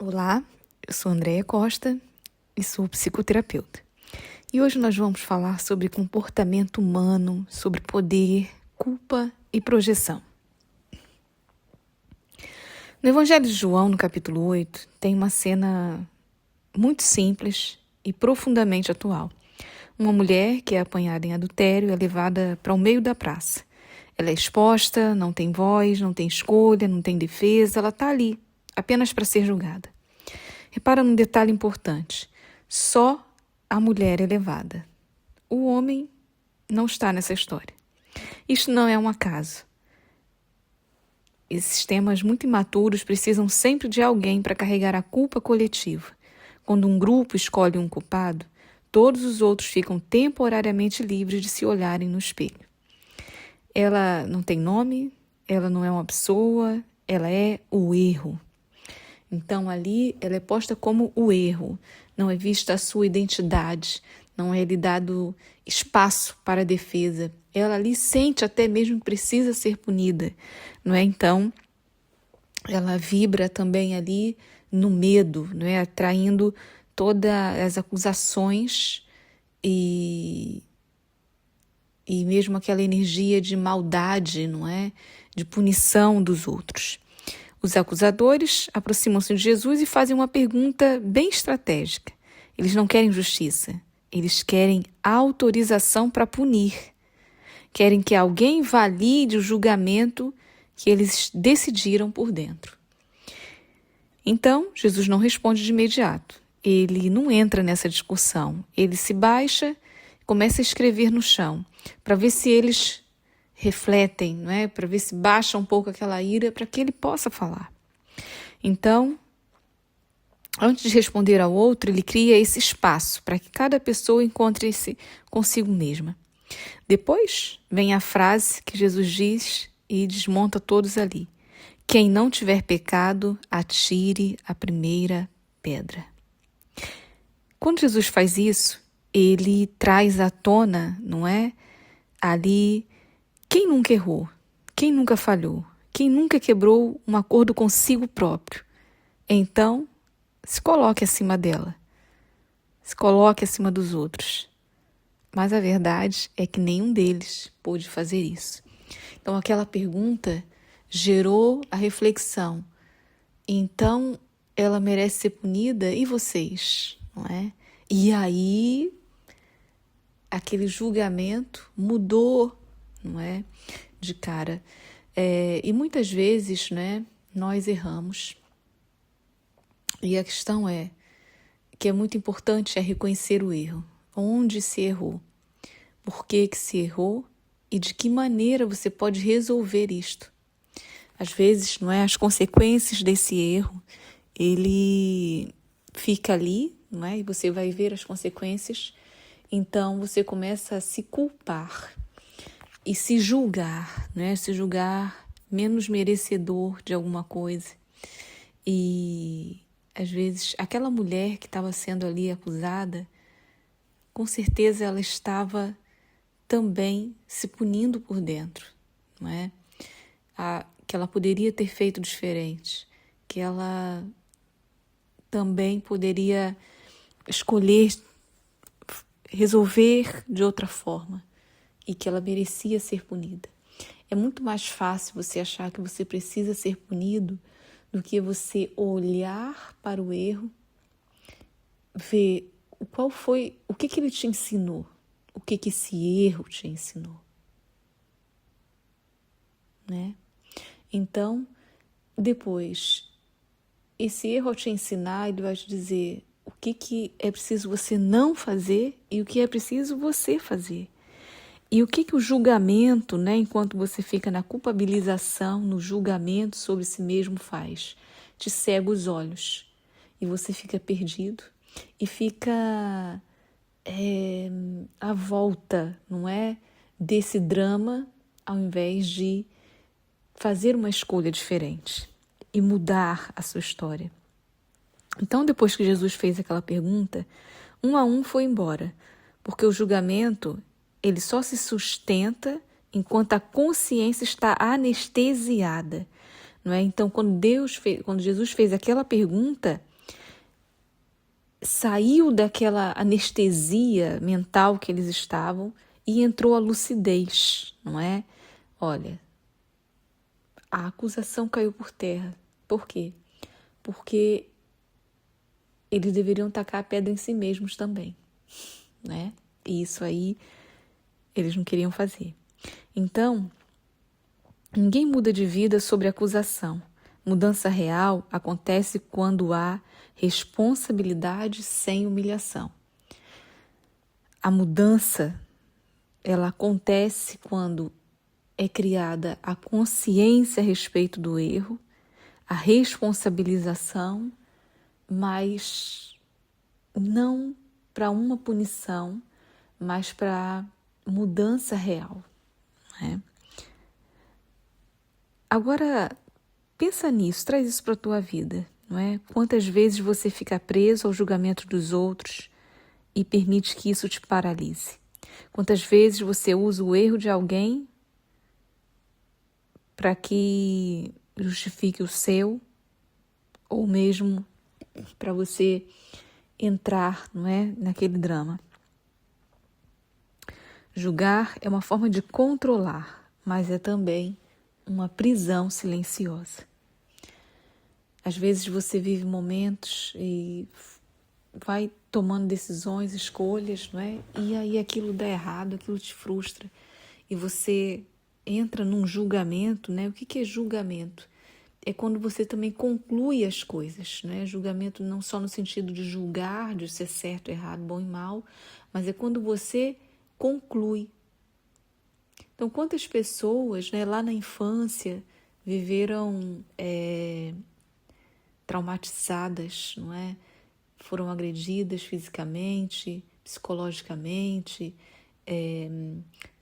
Olá, eu sou Andréia Costa e sou psicoterapeuta. E hoje nós vamos falar sobre comportamento humano, sobre poder, culpa e projeção. No Evangelho de João, no capítulo 8, tem uma cena muito simples e profundamente atual. Uma mulher que é apanhada em adultério é levada para o meio da praça. Ela é exposta, não tem voz, não tem escolha, não tem defesa, ela está ali, apenas para ser julgada. Repara num detalhe importante, só a mulher é levada. O homem não está nessa história. Isto não é um acaso. Esses temas muito imaturos precisam sempre de alguém para carregar a culpa coletiva. Quando um grupo escolhe um culpado, todos os outros ficam temporariamente livres de se olharem no espelho. Ela não tem nome, ela não é uma pessoa, ela é o erro. Então ali ela é posta como o erro, não é vista a sua identidade, não é lhe dado espaço para a defesa. Ela ali sente até mesmo que precisa ser punida, não é? Então ela vibra também ali no medo, não é? Atraindo todas as acusações e mesmo aquela energia de maldade, não é? De punição dos outros. Os acusadores aproximam-se de Jesus e fazem uma pergunta bem estratégica. Eles não querem justiça, eles querem autorização para punir. Querem que alguém valide o julgamento que eles decidiram por dentro. Então, Jesus não responde de imediato. Ele não entra nessa discussão. Ele se baixa, começa a escrever no chão, para ver se eles refletem, não é? Para ver se baixa um pouco aquela ira, para que ele possa falar. Então, antes de responder ao outro, ele cria esse espaço para que cada pessoa encontre-se consigo mesma. Depois vem a frase que Jesus diz e desmonta todos ali. Quem não tiver pecado, atire a primeira pedra. Quando Jesus faz isso, ele traz à tona, não é? Ali, quem nunca errou? Quem nunca falhou? Quem nunca quebrou um acordo consigo próprio? Então, se coloque acima dela. Se coloque acima dos outros. Mas a verdade é que nenhum deles pôde fazer isso. Então, aquela pergunta gerou a reflexão. Então, ela merece ser punida e vocês, não é? E aí, aquele julgamento mudou, não é? De cara. E muitas vezes, né, nós erramos. E a questão é que é muito importante reconhecer o erro. Onde se errou? Por que se errou? E de que maneira você pode resolver isto? Às vezes, não é, as consequências desse erro, ele fica ali, não é? E você vai ver as consequências. Então, você começa a se culpar e se julgar, né? Se julgar menos merecedor de alguma coisa. E, às vezes, aquela mulher que estava sendo ali acusada, com certeza ela estava também se punindo por dentro, não é? Que ela poderia ter feito diferente, que ela também poderia escolher resolver de outra forma e que ela merecia ser punida. É muito mais fácil você achar que você precisa ser punido do que você olhar para o erro, ver o que ele te ensinou, o que esse erro te ensinou, né? Então, depois, esse erro ao te ensinar, ele vai te dizer o que é preciso você não fazer e o que é preciso você fazer. E o que o julgamento, né, enquanto você fica na culpabilização, no julgamento sobre si mesmo faz? Te cega os olhos e você fica perdido e fica à volta, não é, desse drama, ao invés de fazer uma escolha diferente e mudar a sua história. Então, depois que Jesus fez aquela pergunta, um a um foi embora, porque o julgamento ele só se sustenta enquanto a consciência está anestesiada, não é? Então, quando Jesus fez aquela pergunta, saiu daquela anestesia mental que eles estavam e entrou a lucidez, não é? Olha, a acusação caiu por terra. Por quê? Porque eles deveriam tacar a pedra em si mesmos também, né? E isso aí eles não queriam fazer. Então, ninguém muda de vida sobre acusação. Mudança real acontece quando há responsabilidade sem humilhação. A mudança, ela acontece quando é criada a consciência a respeito do erro, a responsabilização, mas não para uma punição, mas para mudança real, né? Agora, pensa nisso, traz isso para a tua vida, não é? Quantas vezes você fica preso ao julgamento dos outros e permite que isso te paralise? Quantas vezes você usa o erro de alguém para que justifique o seu, ou mesmo para você entrar, não é, naquele drama? Julgar é uma forma de controlar, mas é também uma prisão silenciosa. Às vezes você vive momentos e vai tomando decisões, escolhas, não é? E aí aquilo dá errado, aquilo te frustra. E você entra num julgamento, né? O que é julgamento? É quando você também conclui as coisas, né? Julgamento não só no sentido de julgar, de ser certo, errado, bom e mal, mas é quando você conclui. Então, quantas pessoas, né, lá na infância viveram traumatizadas, não é? Foram agredidas fisicamente, psicologicamente,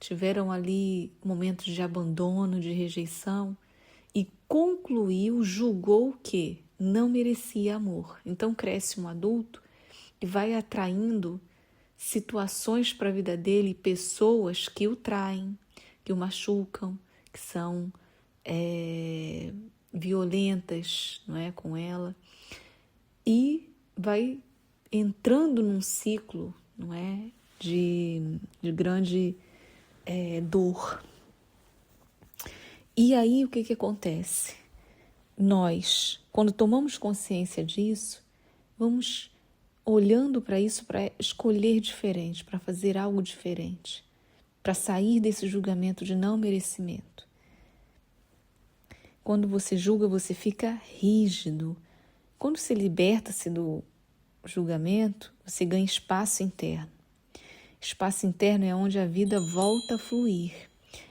tiveram ali momentos de abandono, de rejeição e concluiu, julgou que não merecia amor. Então cresce um adulto e vai atraindo situações para a vida dele, pessoas que o traem, que o machucam, que são violentas, não é, com ela, e vai entrando num ciclo, não é, de grande dor. E aí o que acontece? Nós, quando tomamos consciência disso, vamos olhando para isso para escolher diferente, para fazer algo diferente, para sair desse julgamento de não merecimento. Quando você julga, você fica rígido. Quando se liberta-se do julgamento, você ganha espaço interno. Espaço interno é onde a vida volta a fluir,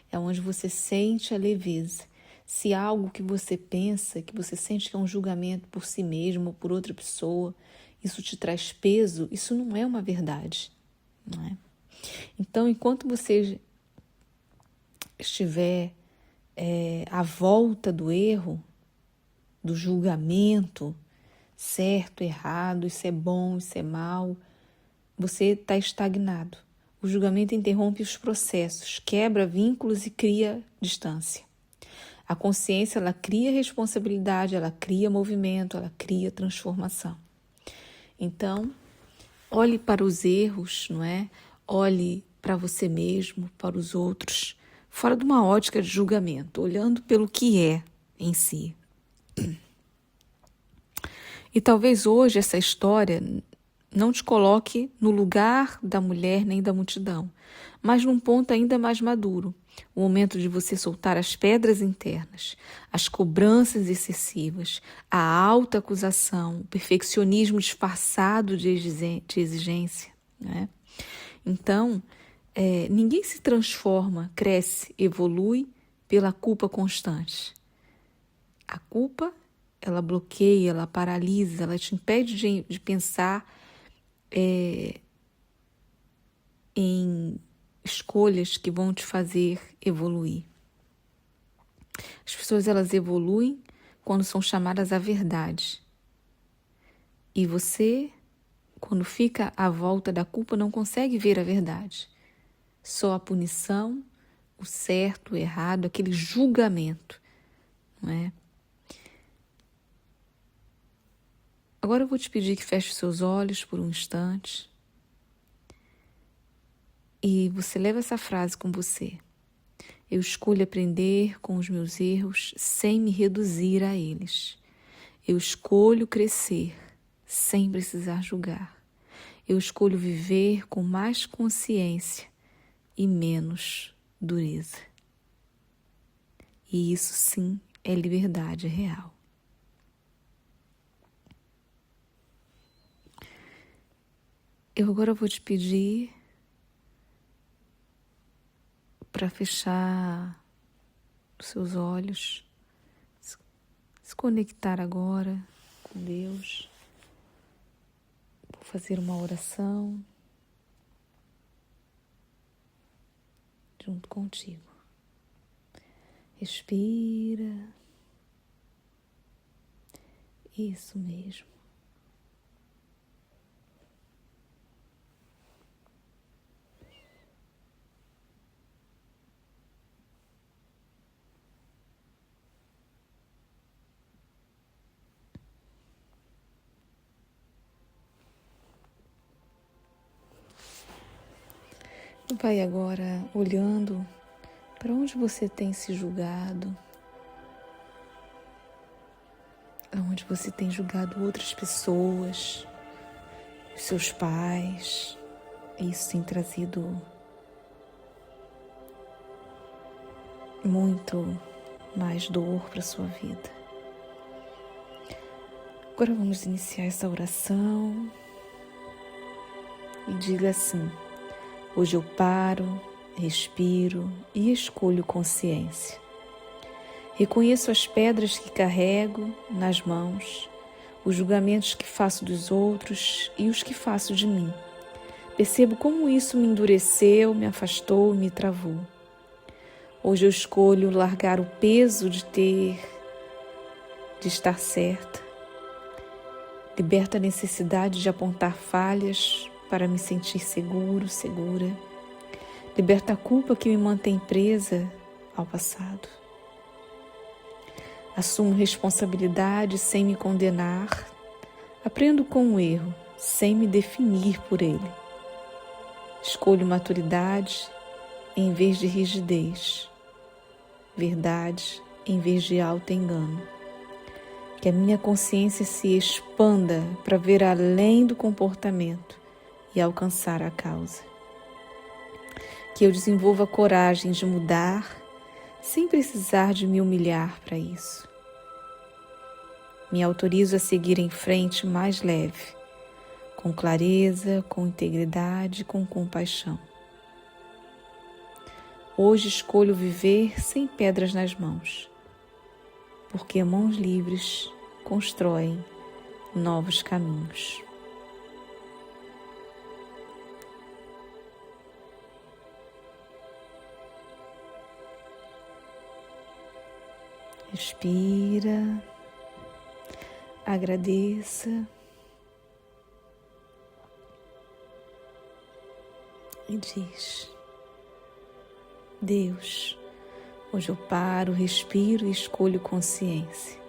é onde você sente a leveza. Se há algo que você pensa, que você sente que é um julgamento por si mesmo ou por outra pessoa, isso te traz peso, isso não é uma verdade, não é? Então, enquanto você estiver à volta do erro, do julgamento, certo, errado, isso é bom, isso é mal, você está estagnado. O julgamento interrompe os processos, quebra vínculos e cria distância. A consciência, ela cria responsabilidade, ela cria movimento, ela cria transformação. Então, olhe para os erros, não é? Olhe para você mesmo, para os outros, fora de uma ótica de julgamento, olhando pelo que é em si. E talvez hoje essa história não te coloque no lugar da mulher nem da multidão, mas num ponto ainda mais maduro, o momento de você soltar as pedras internas, as cobranças excessivas, a alta acusação, o perfeccionismo disfarçado de exigência, né? Então, ninguém se transforma, cresce, evolui pela culpa constante. A culpa, ela bloqueia, ela paralisa, ela te impede de pensar em escolhas que vão te fazer evoluir. As pessoas, elas evoluem quando são chamadas à verdade. E você, quando fica à volta da culpa, não consegue ver a verdade. Só a punição, o certo, o errado, aquele julgamento, não é? Agora eu vou te pedir que feche seus olhos por um instante e você leva essa frase com você. Eu escolho aprender com os meus erros sem me reduzir a eles. Eu escolho crescer sem precisar julgar. Eu escolho viver com mais consciência e menos dureza. E isso sim é liberdade real. Eu agora vou te pedir para fechar os seus olhos, se conectar agora com Deus, vou fazer uma oração junto contigo. Respira. Isso mesmo. Vai agora olhando para onde você tem se julgado, aonde você tem julgado outras pessoas, os seus pais. Isso tem trazido muito mais dor para a sua vida. Agora vamos iniciar essa oração e diga assim: hoje eu paro, respiro e escolho consciência. Reconheço as pedras que carrego nas mãos, os julgamentos que faço dos outros e os que faço de mim. Percebo como isso me endureceu, me afastou e me travou. Hoje eu escolho largar o peso de estar certa. Liberto a necessidade de apontar falhas para me sentir seguro, segura. Liberta a culpa que me mantém presa ao passado. Assumo responsabilidade sem me condenar. Aprendo com o erro, sem me definir por ele. Escolho maturidade em vez de rigidez. Verdade em vez de auto-engano. Que a minha consciência se expanda para ver além do comportamento e alcançar a causa. Que eu desenvolva a coragem de mudar sem precisar de me humilhar para isso. Me autorizo a seguir em frente mais leve, com clareza, com integridade, com compaixão. Hoje escolho viver sem pedras nas mãos, porque mãos livres constroem novos caminhos. Respira, agradeça e diz: Deus, hoje eu paro, respiro e escolho consciência.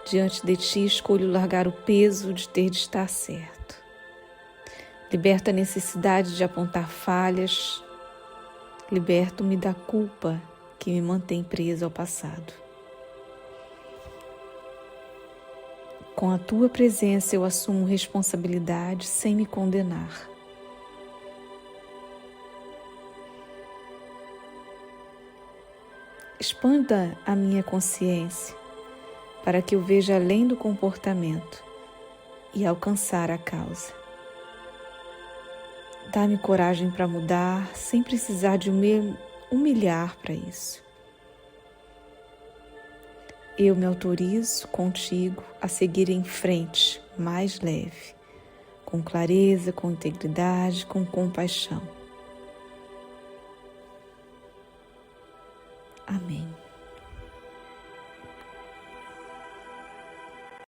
Diante de Ti escolho largar o peso de ter de estar certo. Liberta a necessidade de apontar falhas. Liberto-me da culpa que me mantém presa ao passado. Com a Tua presença eu assumo responsabilidade sem me condenar. Expanda a minha consciência para que eu veja além do comportamento e alcançar a causa. Dá-me coragem para mudar sem precisar de me humilhar para isso. Eu me autorizo contigo a seguir em frente mais leve, com clareza, com integridade, com compaixão. Amém.